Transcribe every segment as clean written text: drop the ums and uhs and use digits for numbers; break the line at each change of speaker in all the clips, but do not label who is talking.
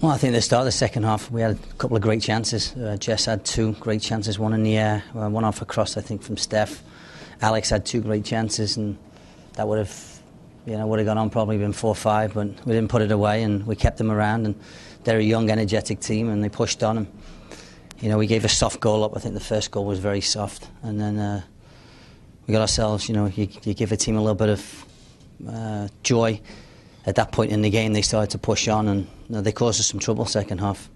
Well, I think at the start of the second half we had a couple of great chances. Jess had two great chances, one in the air, one off a cross I think from Steph. Alex had two great chances, and that would have gone on, probably been 4-5, but we didn't put it away and we kept them around, and they're a young, energetic team and they pushed on them. We gave a soft goal up. I think the first goal was very soft, and then we got ourselves, you give a team a little bit of joy. At that point in the game they started to push on, and they caused us some trouble second half.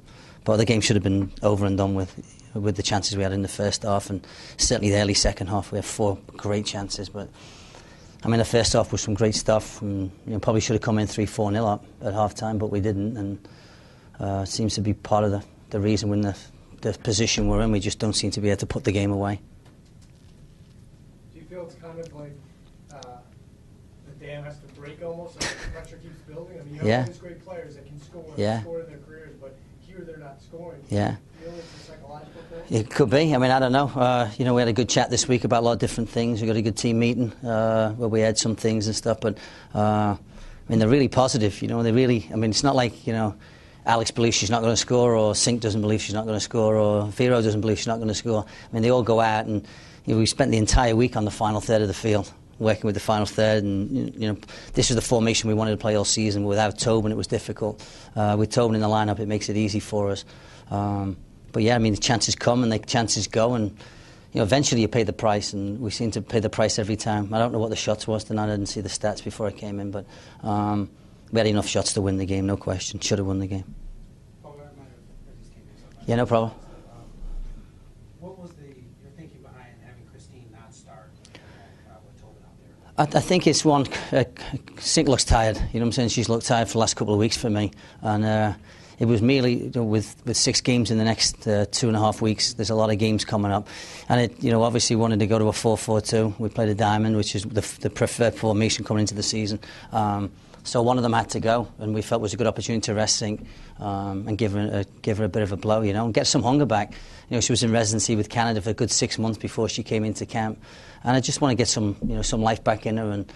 But the game should have been over and done with the chances we had in the first half, and certainly the early second half we had 4 great chances. But I mean, the first half was some great stuff, and probably should have come in 3-4-0 up at half time, but we didn't, and it seems to be part of the reason we're in the position we're in. We just don't seem to be able to put the game away.
Do you feel it's kind of like the dam has to break almost, and the pressure keeps building? I mean, you have all these great players that can score in their careers, but here they're not scoring.
Yeah.
Do you feel it's a psychological thing?
It could be. I mean, I don't know. We had a good chat this week about a lot of different things. We got a good team meeting where we had some things and stuff, but I mean, they're really positive. They really. I mean, it's not like Alex believes she's not going to score, or Sink doesn't believe she's not going to score, or Vero doesn't believe she's not going to score. I mean, they all go out, and we spent the entire week on the final third of the field, working with the final third, and this is the formation we wanted to play all season. Without Tobin, it was difficult. With Tobin in the lineup, it makes it easy for us. But yeah, I mean, the chances come and the chances go, and eventually you pay the price, and we seem to pay the price every time. I don't know what the shots was tonight. I didn't see the stats before I came in, but we had enough shots to win the game, no question. Should have won the game. Yeah, no problem.
What was your thinking behind having Christine not start with Tobin out there?
I think it's one. Sink looks tired. You know what I'm saying? She's looked tired for the last couple of weeks for me, and it was merely with 6 games in the next 2.5 weeks. There's a lot of games coming up, and it obviously wanted to go to a 4-4-2. We played a diamond, which is the preferred formation coming into the season. So one of them had to go, and we felt it was a good opportunity to rest Sink and give her a bit of a blow, and get some hunger back. She was in residency with Canada for a good 6 months before she came into camp, and I just want to get some life back in her. And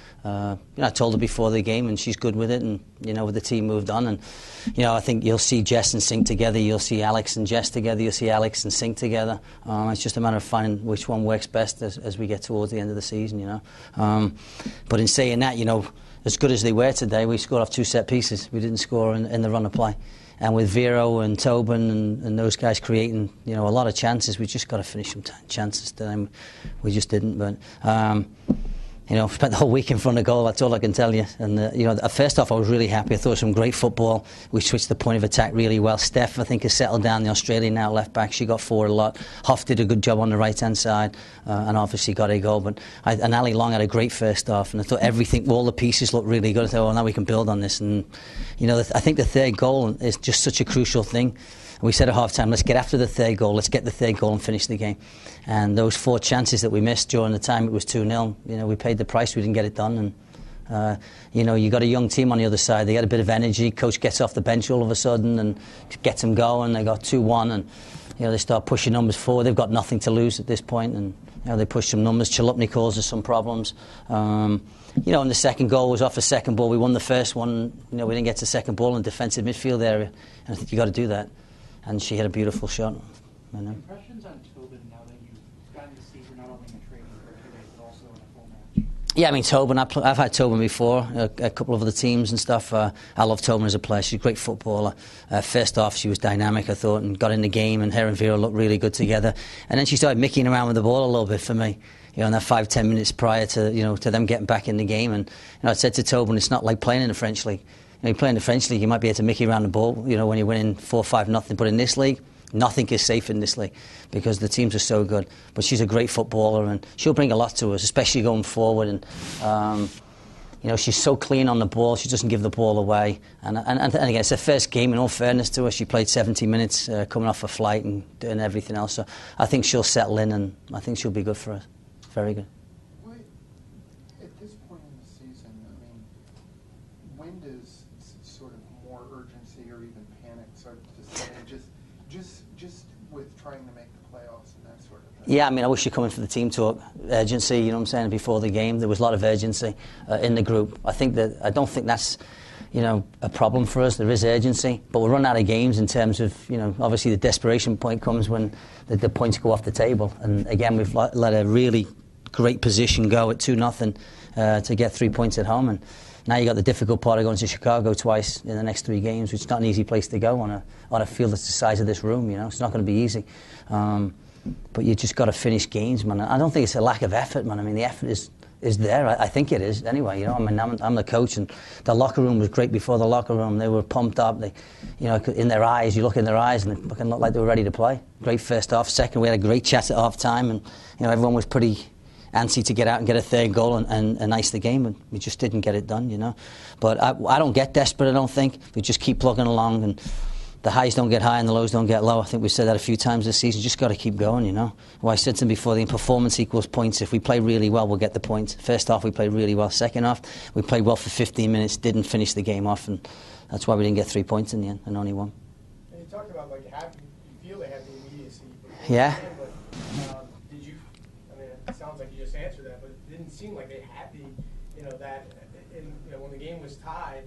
I told her before the game, and she's good with it. And the team moved on, and I think you'll see Jess and Sink together. You'll see Alex and Jess together. You'll see Alex and Sink together. It's just a matter of finding which one works best as we get towards the end of the season. But in saying that, as good as they were today, we scored off 2 set pieces. We didn't score in the run of play. And with Vero and Tobin and those guys creating, a lot of chances, we just got to finish some chances today. We just didn't. But spent the whole week in front of goal. That's all I can tell you. And first off, I was really happy. I thought it was some great football. We switched the point of attack really well. Steph, I think, has settled down. The Australian now left back. She got forward a lot. Hoff did a good job on the right hand side, and obviously got a goal. But and Ali Long had a great first half, and I thought all the pieces looked really good. I thought, well, now we can build on this. And I think the third goal is just such a crucial thing. We said at half-time, let's get after the third goal, let's get the third goal and finish the game. And those 4 chances that we missed during the time it was 2-0, we paid the price, we didn't get it done. And, you got a young team on the other side. They had a bit of energy. Coach gets off the bench all of a sudden and gets them going. They got 2-1, and, they start pushing numbers forward. They've got nothing to lose at this point, and, they push some numbers. Chalupny causes some problems. And the second goal was off a second ball. We won the first one. We didn't get to second ball in the defensive midfield area. And I think you got to do that. And she had a beautiful shot.
Impressions on Tobin now that you've gotten to see her not only in training for 2 days, but also in a full match?
Yeah, I mean, Tobin, I've had Tobin before, a couple of other teams and stuff. I love Tobin as a player. She's a great footballer. First off, she was dynamic, I thought, and got in the game, and her and Vera looked really good together. And then she started micking around with the ball a little bit for me. In that 5-10 minutes prior to to them getting back in the game. And I said to Tobin, it's not like playing in the French league. You play in the French league, you might be able to mickey around the ball, when you're winning 4-5-0. But in this league, nothing is safe in this league because the teams are so good. But she's a great footballer, and she'll bring a lot to us, especially going forward. And she's so clean on the ball. She doesn't give the ball away. And again, it's her first game. In all fairness to her, she played 70 minutes coming off a flight and doing everything else. So I think she'll settle in, and I think she'll be good for us. Very good.
At this point in the season, when does sort of more urgency or even panic start to set in, just with trying to make the playoffs and that sort of thing?
Yeah, I mean, I wish you'd come in for the team talk. Urgency, before the game. There was a lot of urgency in the group. I don't think that's, a problem for us. There is urgency, but we'll run out of games in terms of, obviously the desperation point comes when the points go off the table. And again, we've let a really great position go at 2-0 to get 3 points at home. And now you got the difficult part of going to Chicago twice in the next 3 games, which is not an easy place to go on a field that's the size of this room. It's not going to be easy. But you just got to finish games, man. I don't think it's a lack of effort, man. I mean, the effort is there. I think it is anyway. I mean, I'm the coach, and the locker room was great before the locker room. They were pumped up. They, in their eyes, you look in their eyes, and they fucking looked like they were ready to play. Great first half. Second, we had a great chat at half time, and everyone was pretty antsy to get out and get a 3rd goal and ice the game, and we just didn't get it done. But I don't get desperate. I don't think we just keep plugging along, and the highs don't get high and the lows don't get low. I think we've said that a few times this season. Just got to keep going, Well, I said to them before, the performance equals points. If we play really well, we'll get the points. First half, we played really well. Second half, we played well for 15 minutes, didn't finish the game off, and that's why we didn't get 3 points in the end and only 1.
And you talked about, you feel they have the immediacy.
Yeah.
But did you, it sounds like you just answered that, but it didn't seem like they had that, when the game was tied,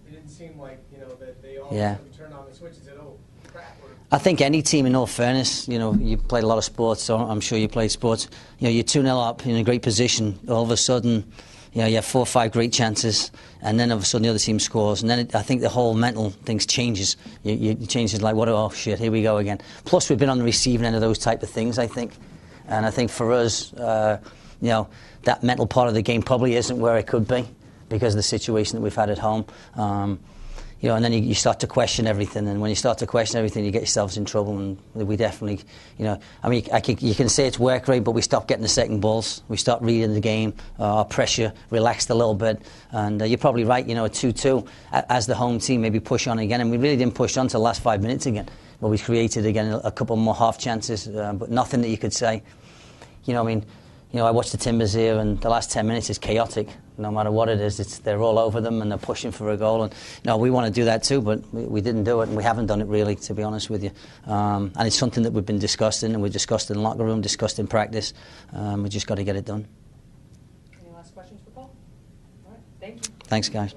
it didn't seem like, that they all turned on the switch and said, oh, crap.
I think any team, in all fairness, you played a lot of sports, so I'm sure you played sports. You're 2-0 up in a great position. All of a sudden, you have 4 or 5 great chances, and then all of a sudden the other team scores. And then I think the whole mental thing changes. You changes like, oh shit, here we go again. Plus, we've been on the receiving end of those type of things, I think. And I think for us, that mental part of the game probably isn't where it could be, because of the situation that we've had at home. And then you start to question everything, and when you start to question everything, you get yourselves in trouble. And we definitely, you can say it's work rate, but we stopped getting the second balls. We stopped reading the game. Our pressure relaxed a little bit, and you're probably right. A 2-2 as the home team, maybe push on again, and we really didn't push on until the last 5 minutes again. But we created again a couple more half chances, but nothing that you could say. I watched the Timbers here, and the last 10 minutes is chaotic. No matter what it is, they're all over them, and they're pushing for a goal. And we want to do that too, but we didn't do it, and we haven't done it really, to be honest with you. And it's something that we've been discussing, and we've discussed in the locker room, discussed in practice. We just got to get it done.
Any last questions for Paul? All right, thank you.
Thanks, guys.